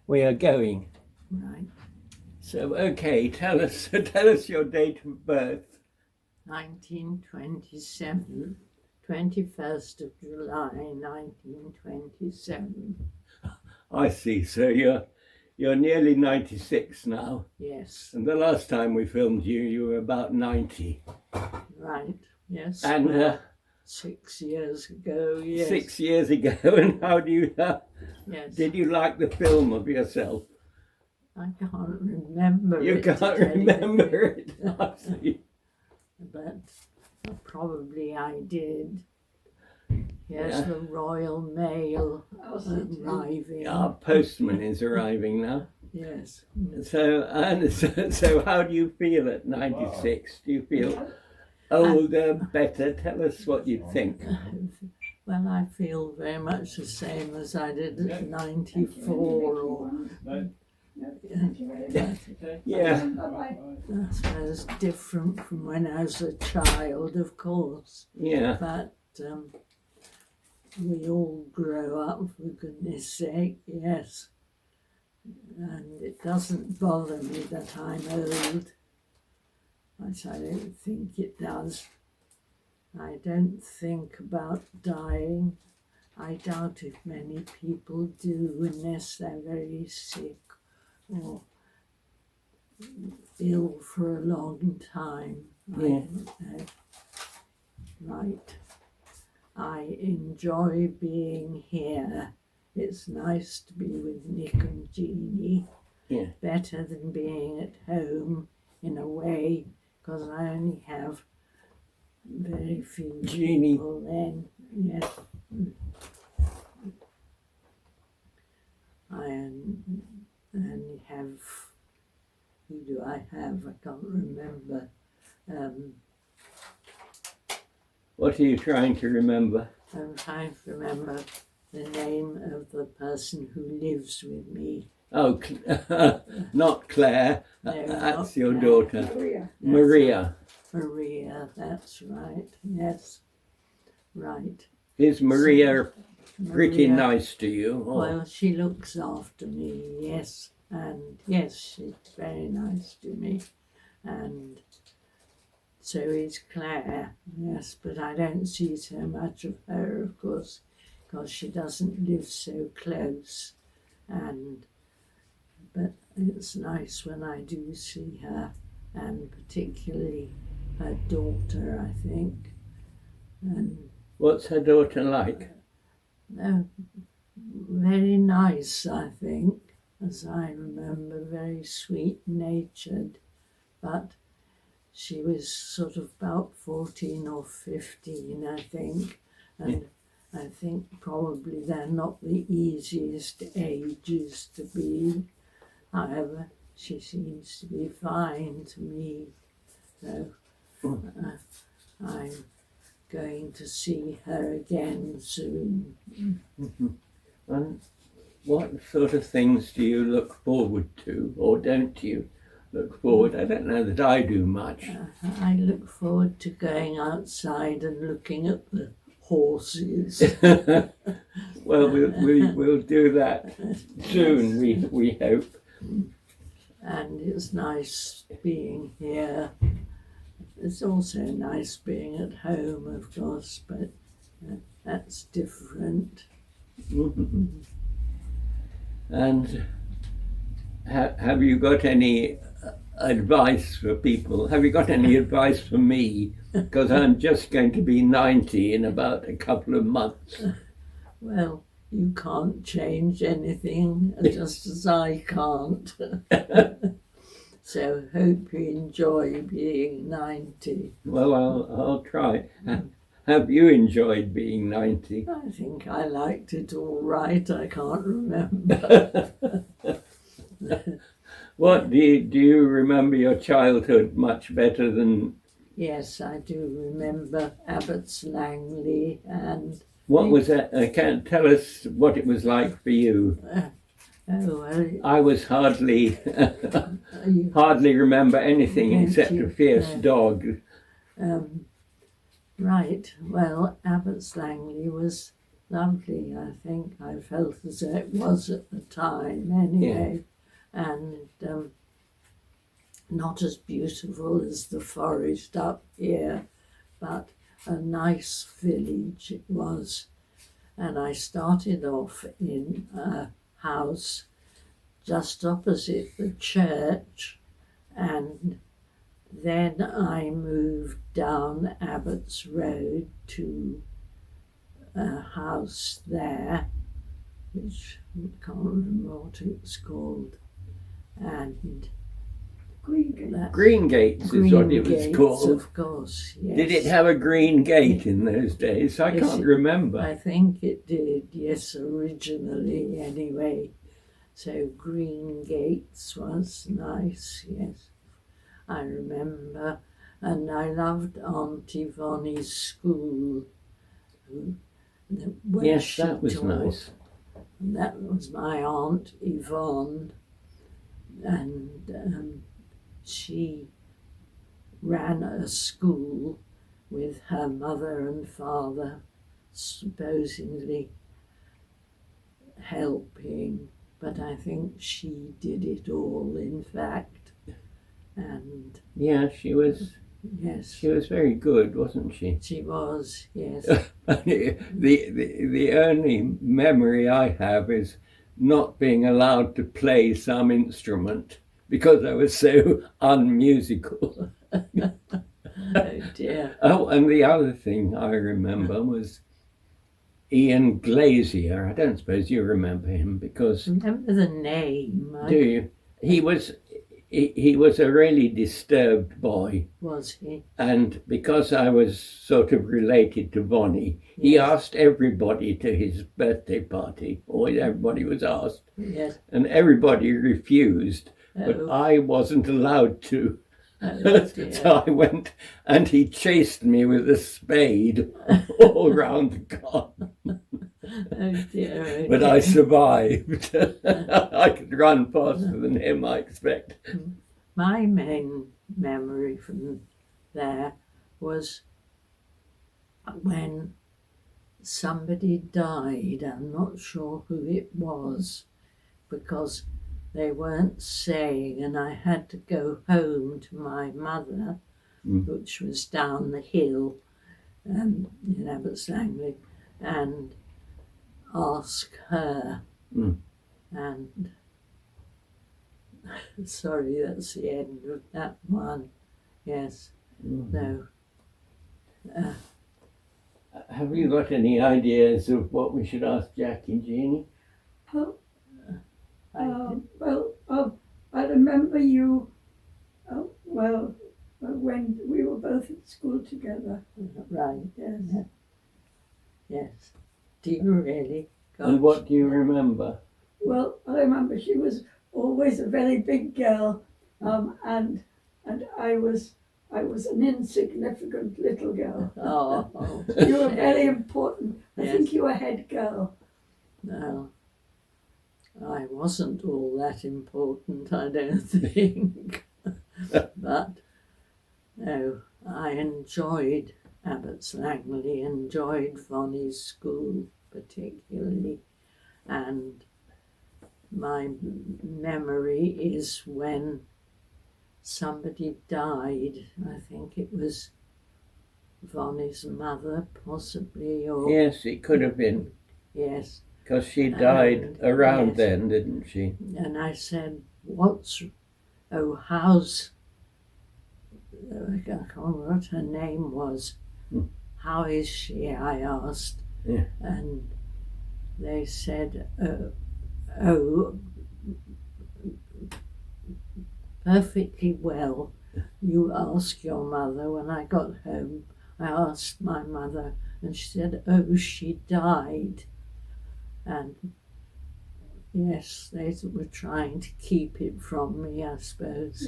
We are going. Right. So, okay, tell us your date of birth. 1927, 21st of July, 1927. I see. So you're nearly 96 now. Yes. And the last time we filmed you, you were about 90. Right. Yes. And 6 years ago. Yes. 6 years ago. And how do you? Yes. Did you like the film of yourself? I can't remember. You can't remember it. I see. But probably I did. Yes, Yeah. the Royal Mail arriving. Our postman is arriving now. Yes. So how do you feel at 96? Do you feel older, better? Tell us what you think. Well, I feel very much the same as I did at 94 or... Yeah. I suppose different from when I was a child, of course. Yeah. But we all grow up, for goodness sake, yes. And it doesn't bother me that I'm old. But I don't think it does. I don't think about dying. I doubt if many people do unless they're very sick or ill for a long time. I don't know. Right. I enjoy being here. It's nice to be with Nick and Jeannie. Yeah. Better than being at home in a way, because I only have very few Jeannie. people then. Yes. I only have, who do I have? I can't remember. What are you trying to remember? I'm trying to remember the name of the person who lives with me. Oh, not Claire. No, That's not your Claire. daughter. Maria. Maria, that's right. Yes. Right. Is Maria pretty Maria, nice to you? Or? well, she looks after me, yes. And yes, she's very nice to me. And so is Claire, yes, but I don't see so much of her, of course, because she doesn't live so close. But it's nice when I do see her, and particularly her daughter, I think. And What's her daughter like? very nice, I think, as I remember, very sweet-natured, but she was sort of about 14 or 15, I think, and I think probably they're not the easiest ages to be. However, she seems to be fine to me, so I'm going to see her again soon. And what sort of things do you look forward to, or don't you look forward? I don't know that I do much. I look forward to going outside and looking at the horses. Well, we'll do that soon, we hope. And it's nice being here. It's also nice being at home, of course, but that's different. And have you got any advice for people? Have you got any advice for me? Because I'm just going to be 90 in about a couple of months. Well, you can't change anything, just as I can't. So hope you enjoy being 90. Well, I'll try. Have you enjoyed being 90? I think I liked it all right. I can't remember. What do you remember your childhood much better than? Yes, I do remember Abbots Langley and... What was that? Tell us what it was like for you. I was hardly remember anything except a fierce dog. Right, well, Abbots Langley was lovely, I think. I felt as though it was at the time anyway. And not as beautiful as the forest up here, but a nice village it was. And I started off in a house just opposite the church, and then I moved down Abbots Road to a house there, which I can't remember what it was called, and Green Gates is what it was Gates, called. of course, yes. Did it have a green gate in those days? I Yes, can't remember. I think it did, yes, originally anyway. So Green Gates was nice, yes. I remember, and I loved Aunt Yvonne's school. Where Yes, she that was taught. nice. That was my Aunt Yvonne, and she ran a school with her mother and father supposedly helping, but I think she did it all, in fact. And Yeah, she was yes, very good, wasn't she? she was, yes. the only memory I have is not being allowed to play some instrument because I was so unmusical. Oh dear. Oh, and the other thing I remember was Ian Glazier. I don't suppose you remember him because Remember the name? do you? He was a really disturbed boy, Was he? and because I was sort of related to Bonnie, he Yes. asked everybody to his birthday party. Always everybody was asked, Yes. and everybody refused, but Oh, I wasn't allowed to. oh dear. So I went, and he chased me with a spade all round the garden. Oh dear. Oh But dear. I survived. I could run faster than him, I expect. My main memory from there was when somebody died. I'm not sure who it was because they weren't saying, and I had to go home to my mother, which was down the hill in Abbots Langley, and ask her. And sorry, that's the end of that one. Yes. No. Have you got any ideas of what we should ask Jacky, Jeannie? I remember you, when we were both at school together. Right. Yes. Yes. Do you really? And what do you remember? Well, I remember she was always a very big girl, and I was an insignificant little girl. Oh. You were very important. I Yes. think you were head girl. No. I wasn't all that important, I don't think. But no, I enjoyed Abbots Langley, enjoyed Vonnie's school particularly, and my memory is when somebody died. I think it was Vonnie's mother, possibly, or Yes, it could have been, yes. because she died And, around yes. then, didn't she? And I said, how's, I can't remember what her name was. How is she? I asked. Yeah. And they said, oh, perfectly well. You ask your mother. When I got home, I asked my mother, and she said, oh, she died. And yes, they were trying to keep it from me, I suppose.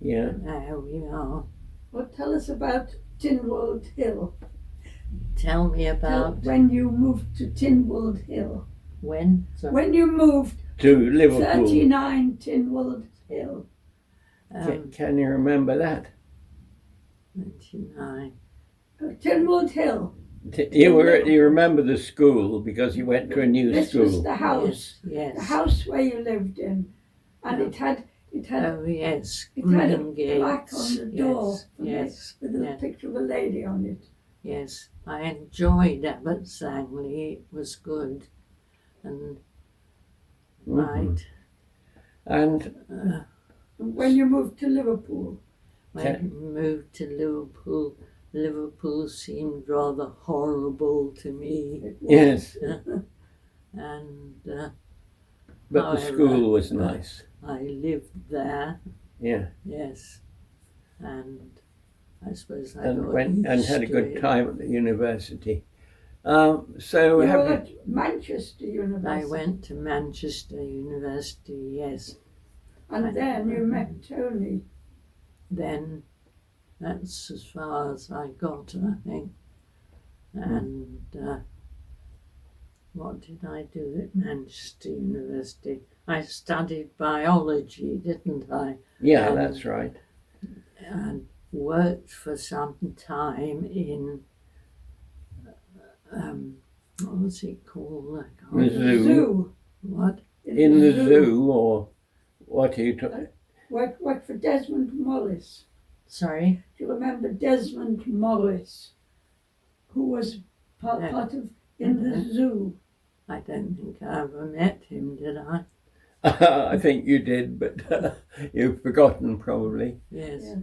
Yeah. There we are. Well, tell us about Tinwold Hill. Tell me about When you moved to Tinwold Hill. when. Sorry. When you moved To Liverpool. 39 Tinwold Hill. Can you remember that? 29. Tinwold Hill. You remember the school because you went to a new This school. was the house. Yes. The house where you lived in. And it had Oh yes, it had a green gates. plaque on the door Yes, with a picture of a lady on it. yes. I enjoyed Abbots Langley. It was good, and right. And And when you moved to Liverpool, When we moved to Liverpool, Liverpool seemed rather horrible to me, it was, yes, and but the however, school was nice. I lived there. Yeah, Yes, and I suppose I and got went used and had a to good it. time at the university. So you have were you, at Manchester University. I went to Manchester University. Yes, And then you met Tony. then that's as far as I got, I think. And what did I do at Manchester University? I studied biology, didn't I? yeah, that's right. And worked for some time in what was it called? I can't The The zoo. What? In the zoo, or what are you talking? Worked for Desmond Morris. Sorry? Do you remember Desmond Morris, who was part of in the zoo? I don't think I ever met him, did I? I think you did, but you've forgotten probably. Yes. Yeah.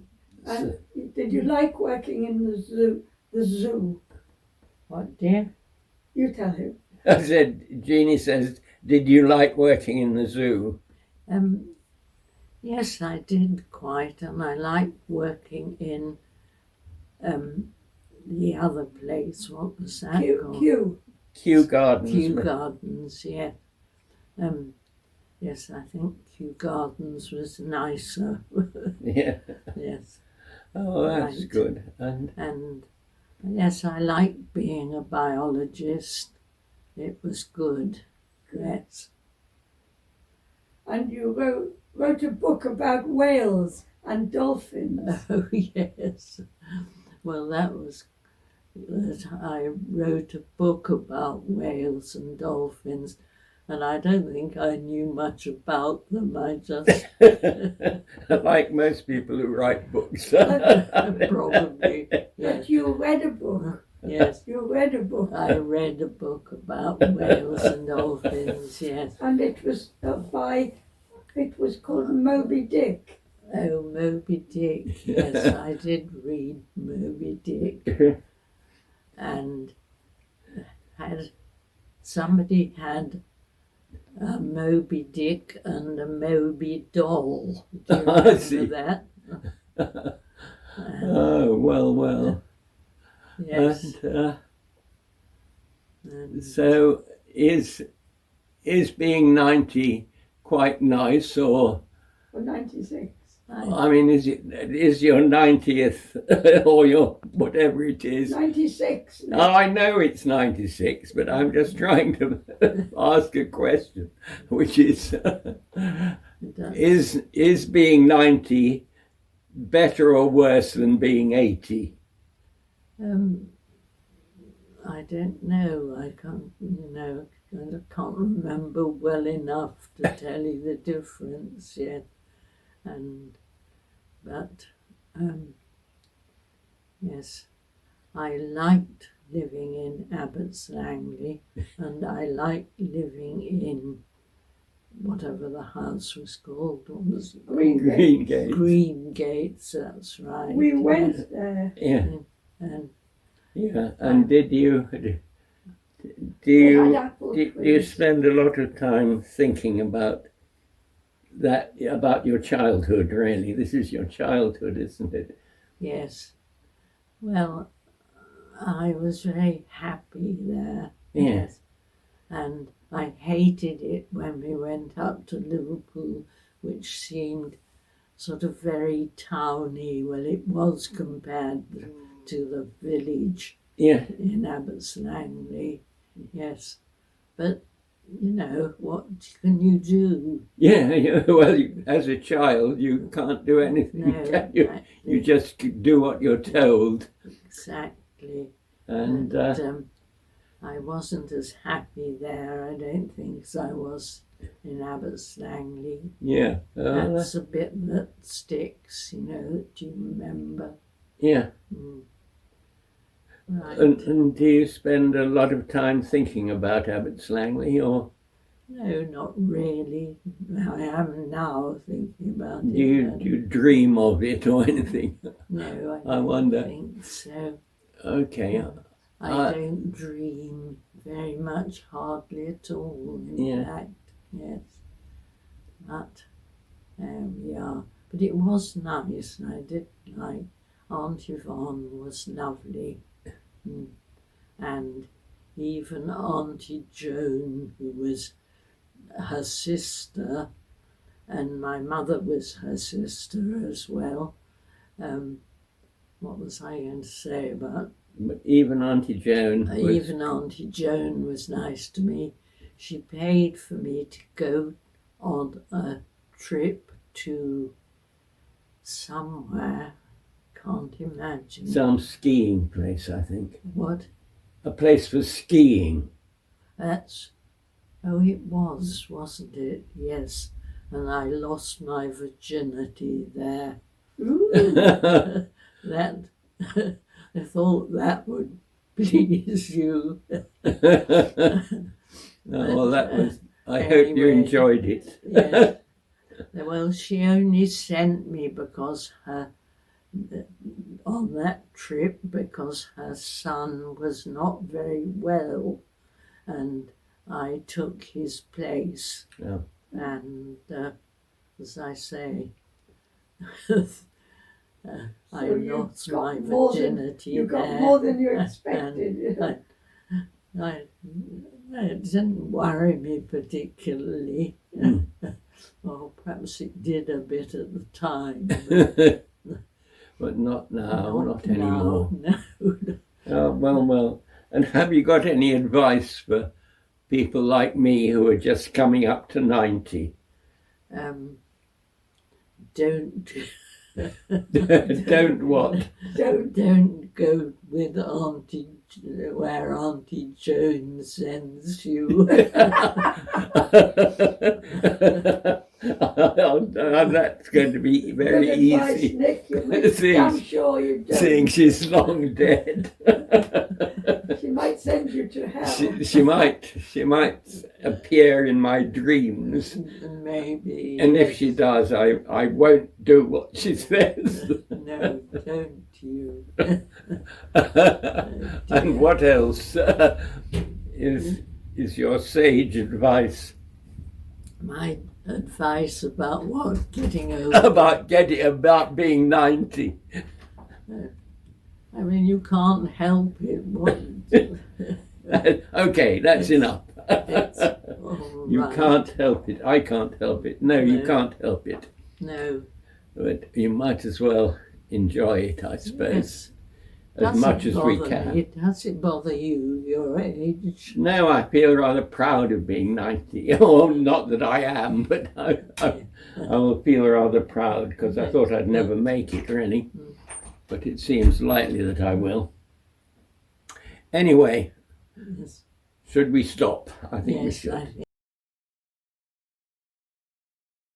And did you like working in the zoo? The zoo. What, dear? You tell him. I said, Jeannie says, did you like working in the zoo? Yes, I did quite, and I liked working in the other place. What was that called? Kew. Gardens. Kew Gardens, yeah. Yes, I think Kew Gardens was nicer. Yeah. Yes. Oh, that's Right. good. And And yes, I liked being a biologist. It was good. Yes. And you wrote a book about whales and dolphins. Oh, yes. Well, that I wrote a book about whales and dolphins, and I don't think I knew much about them. I just like most people who write books. probably, But yes, you read a book. yes. You read a book. I read a book about whales and dolphins, yes. And it was called Moby Dick. Oh, Moby Dick, yes, I did read Moby Dick. And somebody had a Moby Dick and a Moby doll. Do you I remember see. that? Oh, well. Yes. And, so is being 90 quite nice, or For 96. I mean, is your 90th or your whatever it is? 96. Oh, I know it's 96, but I'm just trying to ask a question, which is being 90 better or worse than being 80? I don't know. I can't, I can't remember well enough to tell you the difference yet. But yes, I liked living in Abbots Langley, and I liked living in whatever the house was called. What was it? Green Gates. Green Gates, that's right. We yes. went there. Yeah. And And did you They had apple do you trees. spend a lot of time thinking about that, about your childhood? Really, this is your childhood, isn't it? yes, well, I was very happy there. Yeah. Yes. And I hated it when we went up to Liverpool, which seemed sort of very towny. Well, it was compared to the village Yeah. in Abbots Langley. Yes. But, what can you do? Yeah. Well, as a child, you can't do anything, No, can you? You just do what you're told. exactly. And I wasn't as happy there, I don't think, as I was in Abbots Langley. yeah, That's a bit that sticks, you know, that you remember. yeah. Right. And do you spend a lot of time thinking about Abbots Langley, or No, not really. I am now thinking about it. do you dream of it or anything? No, I don't wonder. think so. Okay. I don't dream very much, hardly at all, in fact, yes. But there we are. But it was nice, and I did like Aunt Yvonne was lovely. And even Auntie Joan, who was her sister, and my mother was her sister as well. What was I going to say about? But even Auntie Joan was... Even Auntie Joan was nice to me. She paid for me to go on a trip to somewhere. Can't imagine. Some skiing place, I think. What? A place for skiing. That's... Oh, it was, wasn't it? Yes. And I lost my virginity there. Ooh. That... I thought that would please you. Well, that was... I anyway, hope you enjoyed it. Yes. Well, she only sent me because on that trip because her son was not very well, and I took his place. Yeah. And as I say, I So you lost got my more than- virginity You got there. more than you expected. It didn't worry me particularly. Well, perhaps it did a bit at the time. But not now, not anymore. No. Oh, well. And have you got any advice for people like me who are just coming up to 90? Don't Don't what? don't go with Auntie where Auntie Joan sends you. That's going to be very Good advice, easy. Nick. You make damn sure you don't. Seeing she's long dead. She might send you to hell. She might appear in my dreams. Maybe. And if she does, I won't do what she says. No, don't you. And what else is your sage advice My advice about what? Getting over. about being 90? I mean, you can't help it. What? Okay, that's enough. All You right. can't help it. I can't help it. No, you No. can't help it. No. But you might as well enjoy it, I suppose, Yes. as much as we can. Me. Does it bother you, your age? No, I feel rather proud of being 90. Oh, not that I am, but I will feel rather proud because I thought I'd never make it, really. But it seems likely that I will. Anyway, Yes. should we stop? I think we Yes, should. I think.